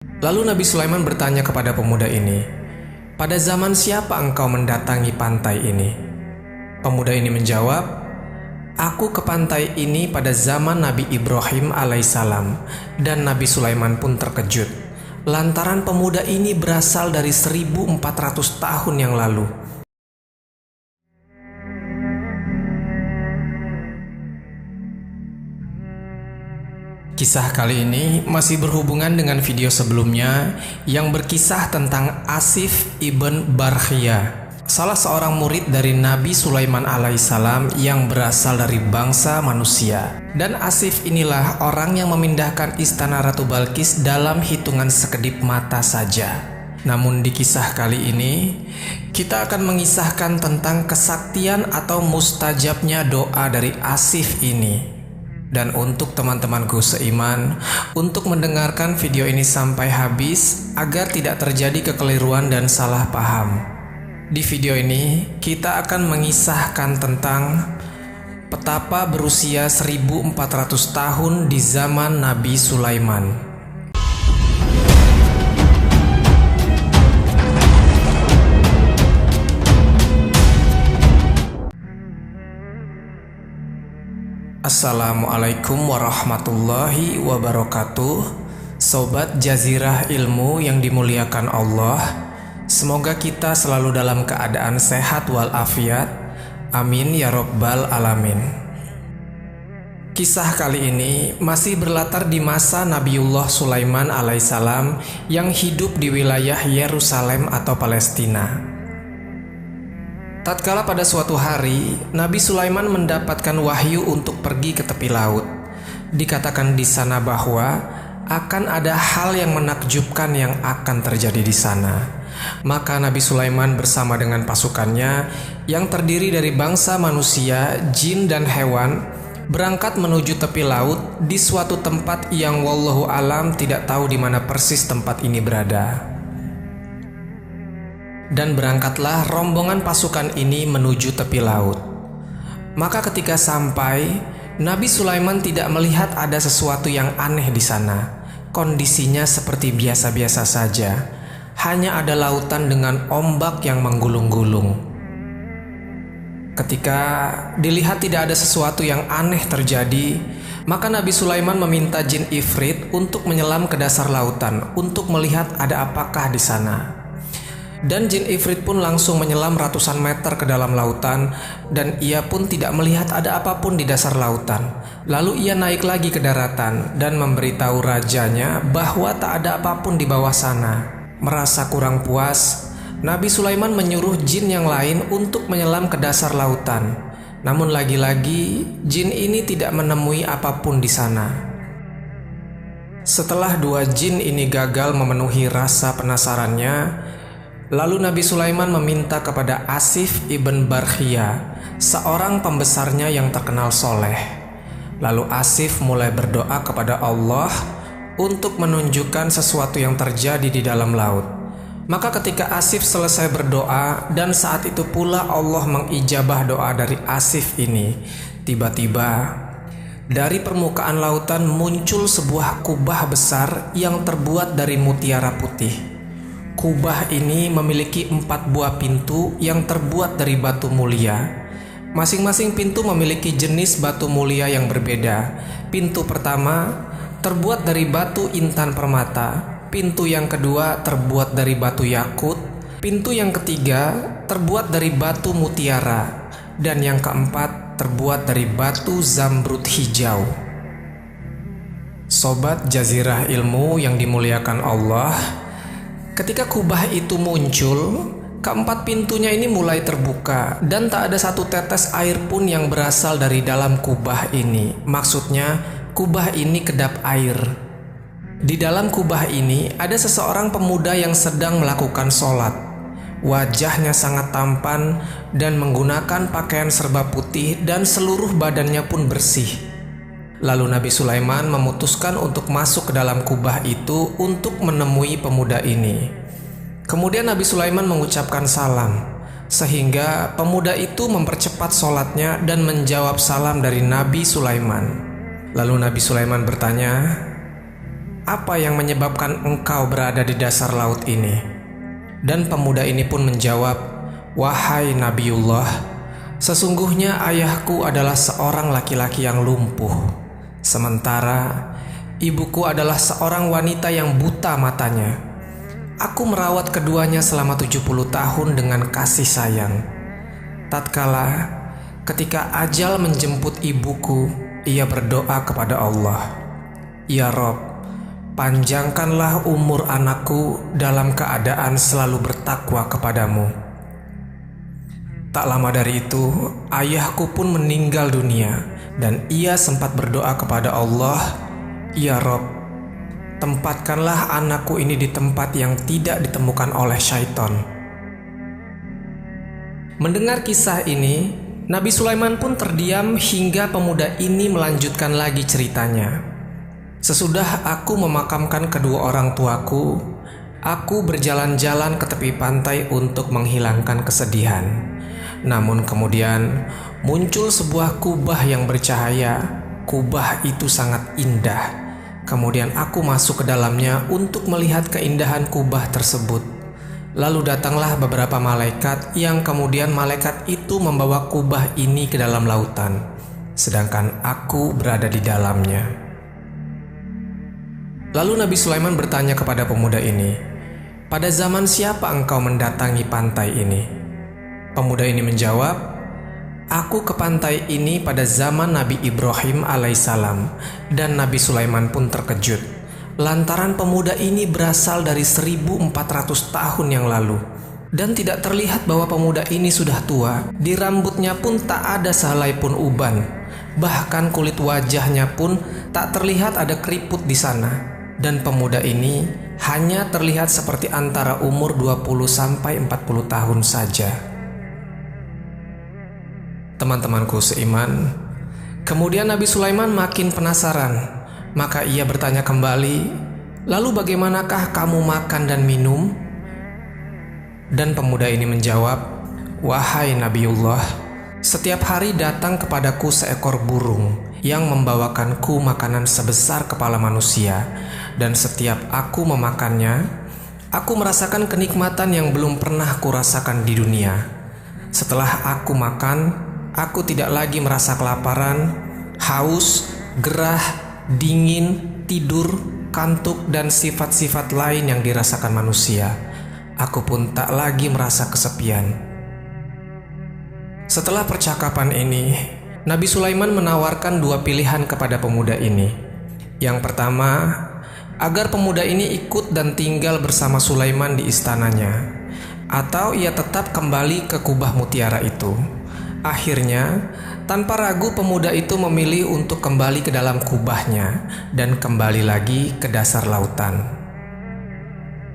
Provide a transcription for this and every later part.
Lalu Nabi Sulaiman bertanya kepada pemuda ini, "Pada zaman siapa engkau mendatangi pantai ini?" Pemuda ini menjawab, "Aku ke pantai ini pada zaman Nabi Ibrahim alaihissalam." Dan Nabi Sulaiman pun terkejut, lantaran pemuda ini berasal dari 1400 tahun yang lalu. Kisah kali ini masih berhubungan dengan video sebelumnya yang berkisah tentang Asif ibn Barkhia, salah seorang murid dari Nabi Sulaiman alaihissalam yang berasal dari bangsa manusia. Dan Asif inilah orang yang memindahkan istana Ratu Balkis dalam hitungan sekedip mata saja. Namun di kisah kali ini, kita akan mengisahkan tentang kesaktian atau mustajabnya doa dari Asif ini. Dan untuk teman-temanku seiman, untuk mendengarkan video ini sampai habis agar tidak terjadi kekeliruan dan salah paham. Di video ini, kita akan mengisahkan tentang petapa berusia 1400 tahun di zaman Nabi Sulaiman. Assalamualaikum warahmatullahi wabarakatuh. Sobat Jazirah Ilmu yang dimuliakan Allah, semoga kita selalu dalam keadaan sehat walafiat. Amin ya rabbal alamin. Kisah kali ini masih berlatar di masa Nabiullah Sulaiman alaihissalam yang hidup di wilayah Yerusalem atau Palestina. Tatkala pada suatu hari, Nabi Sulaiman mendapatkan wahyu untuk pergi ke tepi laut. Dikatakan di sana bahwa akan ada hal yang menakjubkan yang akan terjadi di sana. Maka Nabi Sulaiman bersama dengan pasukannya yang terdiri dari bangsa manusia, jin dan hewan berangkat menuju tepi laut di suatu tempat yang wallahu alam tidak tahu di mana persis tempat ini berada. Dan berangkatlah rombongan pasukan ini menuju tepi laut. Maka ketika sampai, Nabi Sulaiman tidak melihat ada sesuatu yang aneh di sana. Kondisinya seperti biasa-biasa saja. Hanya ada lautan dengan ombak yang menggulung-gulung. Ketika dilihat tidak ada sesuatu yang aneh terjadi, maka Nabi Sulaiman meminta jin Ifrit untuk menyelam ke dasar lautan untuk melihat ada apakah di sana. Dan jin Ifrit pun langsung menyelam ratusan meter ke dalam lautan, dan ia pun tidak melihat ada apapun di dasar lautan. Lalu ia naik lagi ke daratan dan memberitahu rajanya bahwa tak ada apapun di bawah sana. Merasa kurang puas, Nabi Sulaiman menyuruh jin yang lain untuk menyelam ke dasar lautan. Namun lagi-lagi jin ini tidak menemui apapun di sana. Setelah dua jin ini gagal memenuhi rasa penasarannya, lalu Nabi Sulaiman meminta kepada Asif ibn Barkhia, seorang pembesarnya yang terkenal soleh. Lalu Asif mulai berdoa kepada Allah untuk menunjukkan sesuatu yang terjadi di dalam laut. Maka ketika Asif selesai berdoa dan saat itu pula Allah mengijabah doa dari Asif ini, tiba-tiba dari permukaan lautan muncul sebuah kubah besar yang terbuat dari mutiara putih. Kubah ini memiliki 4 buah pintu yang terbuat dari batu mulia. Masing-masing pintu memiliki jenis batu mulia yang berbeda. Pintu pertama terbuat dari batu intan permata. Pintu yang kedua terbuat dari batu yakut. Pintu yang ketiga terbuat dari batu mutiara. Dan yang keempat terbuat dari batu zamrud hijau. Sobat Jazirah Ilmu yang dimuliakan Allah, ketika kubah itu muncul, keempat pintunya ini mulai terbuka dan tak ada satu tetes air pun yang berasal dari dalam kubah ini. Maksudnya, kubah ini kedap air. Di dalam kubah ini ada seseorang pemuda yang sedang melakukan sholat. Wajahnya sangat tampan dan menggunakan pakaian serba putih dan seluruh badannya pun bersih. Lalu Nabi Sulaiman memutuskan untuk masuk ke dalam kubah itu untuk menemui pemuda ini. Kemudian Nabi Sulaiman mengucapkan salam, sehingga pemuda itu mempercepat sholatnya dan menjawab salam dari Nabi Sulaiman. Lalu Nabi Sulaiman bertanya, apa yang menyebabkan engkau berada di dasar laut ini?" Dan pemuda ini pun menjawab, "Wahai Nabiullah, sesungguhnya ayahku adalah seorang laki-laki yang lumpuh, sementara ibuku adalah seorang wanita yang buta matanya. Aku merawat keduanya selama 70 tahun dengan kasih sayang. Tatkala ketika ajal menjemput ibuku, ia berdoa kepada Allah, 'Ya Rob, panjangkanlah umur anakku dalam keadaan selalu bertakwa kepadamu.' Tak lama dari itu, ayahku pun meninggal dunia dan ia sempat berdoa kepada Allah, 'Ya Rob, tempatkanlah anakku ini di tempat yang tidak ditemukan oleh syaitan.'" Mendengar kisah ini, Nabi Sulaiman pun terdiam hingga pemuda ini melanjutkan lagi ceritanya. "Sesudah aku memakamkan kedua orang tuaku, aku berjalan-jalan ke tepi pantai untuk menghilangkan kesedihan. Namun kemudian muncul sebuah kubah yang bercahaya. Kubah itu sangat indah. Kemudian aku masuk ke dalamnya untuk melihat keindahan kubah tersebut. Lalu datanglah beberapa malaikat yang kemudian malaikat itu membawa kubah ini ke dalam lautan, sedangkan aku berada di dalamnya." Lalu Nabi Sulaiman bertanya kepada pemuda ini, "Pada zaman siapa engkau mendatangi pantai ini?" Pemuda ini menjawab, "Aku ke pantai ini pada zaman Nabi Ibrahim alaihissalam." Dan Nabi Sulaiman pun terkejut lantaran pemuda ini berasal dari 1400 tahun yang lalu, dan tidak terlihat bahwa pemuda ini sudah tua. Di rambutnya pun tak ada sehelai pun uban, bahkan kulit wajahnya pun tak terlihat ada keriput di sana. Dan pemuda ini hanya terlihat seperti antara umur 20 sampai 40 tahun saja. Teman-temanku seiman, kemudian Nabi Sulaiman makin penasaran. Maka ia bertanya kembali, "Lalu bagaimanakah kamu makan dan minum?" Dan pemuda ini menjawab, "Wahai Nabiullah, setiap hari datang kepadaku seekor burung yang membawakanku makanan sebesar kepala manusia, dan setiap aku memakannya, aku merasakan kenikmatan yang belum pernah kurasakan di dunia. Setelah aku makan, aku tidak lagi merasa kelaparan, haus, gerah, dingin, tidur, kantuk, dan sifat-sifat lain yang dirasakan manusia. Aku pun tak lagi merasa kesepian." Setelah percakapan ini, Nabi Sulaiman menawarkan dua pilihan kepada pemuda ini. Yang pertama, agar pemuda ini ikut dan tinggal bersama Sulaiman di istananya, atau ia tetap kembali ke kubah mutiara itu. Akhirnya, tanpa ragu pemuda itu memilih untuk kembali ke dalam kubahnya dan kembali lagi ke dasar lautan.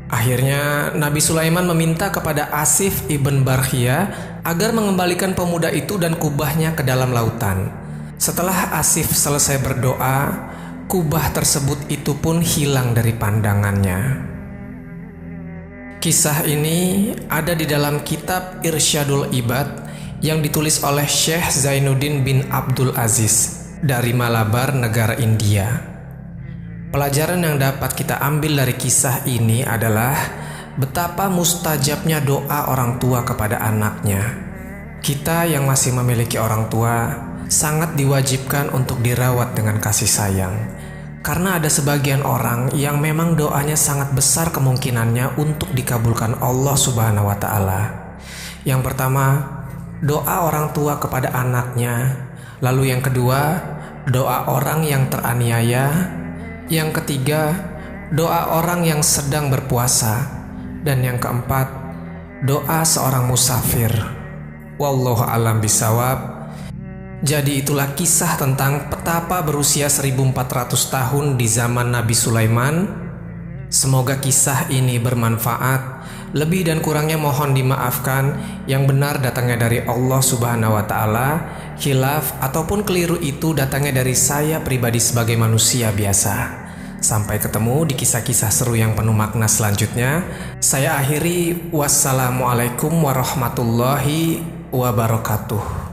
Akhirnya Nabi Sulaiman meminta kepada Asif ibn Barkhia agar mengembalikan pemuda itu dan kubahnya ke dalam lautan. Setelah Asif selesai berdoa, kubah tersebut itu pun hilang dari pandangannya. Kisah ini ada di dalam kitab Irsyadul Ibad yang ditulis oleh Syekh Zainuddin bin Abdul Aziz dari Malabar, negara India. Pelajaran yang dapat kita ambil dari kisah ini adalah betapa mustajabnya doa orang tua kepada anaknya. Kita yang masih memiliki orang tua sangat diwajibkan untuk dirawat dengan kasih sayang, karena ada sebagian orang yang memang doanya sangat besar kemungkinannya untuk dikabulkan Allah Subhanahu wa Ta'ala. Yang pertama, doa orang tua kepada anaknya. Lalu yang kedua, doa orang yang teraniaya. Yang ketiga, doa orang yang sedang berpuasa. Dan yang keempat, doa seorang musafir. Wallahu a'lam bishawab. Jadi itulah kisah tentang petapa berusia 1400 tahun di zaman Nabi Sulaiman. Semoga kisah ini bermanfaat. Lebih dan kurangnya mohon dimaafkan. Yang benar datangnya dari Allah Subhanahu wa Ta'ala. Khilaf ataupun keliru itu datangnya dari saya pribadi sebagai manusia biasa. Sampai ketemu di kisah-kisah seru yang penuh makna selanjutnya. Saya akhiri, wassalamualaikum warahmatullahi wabarakatuh.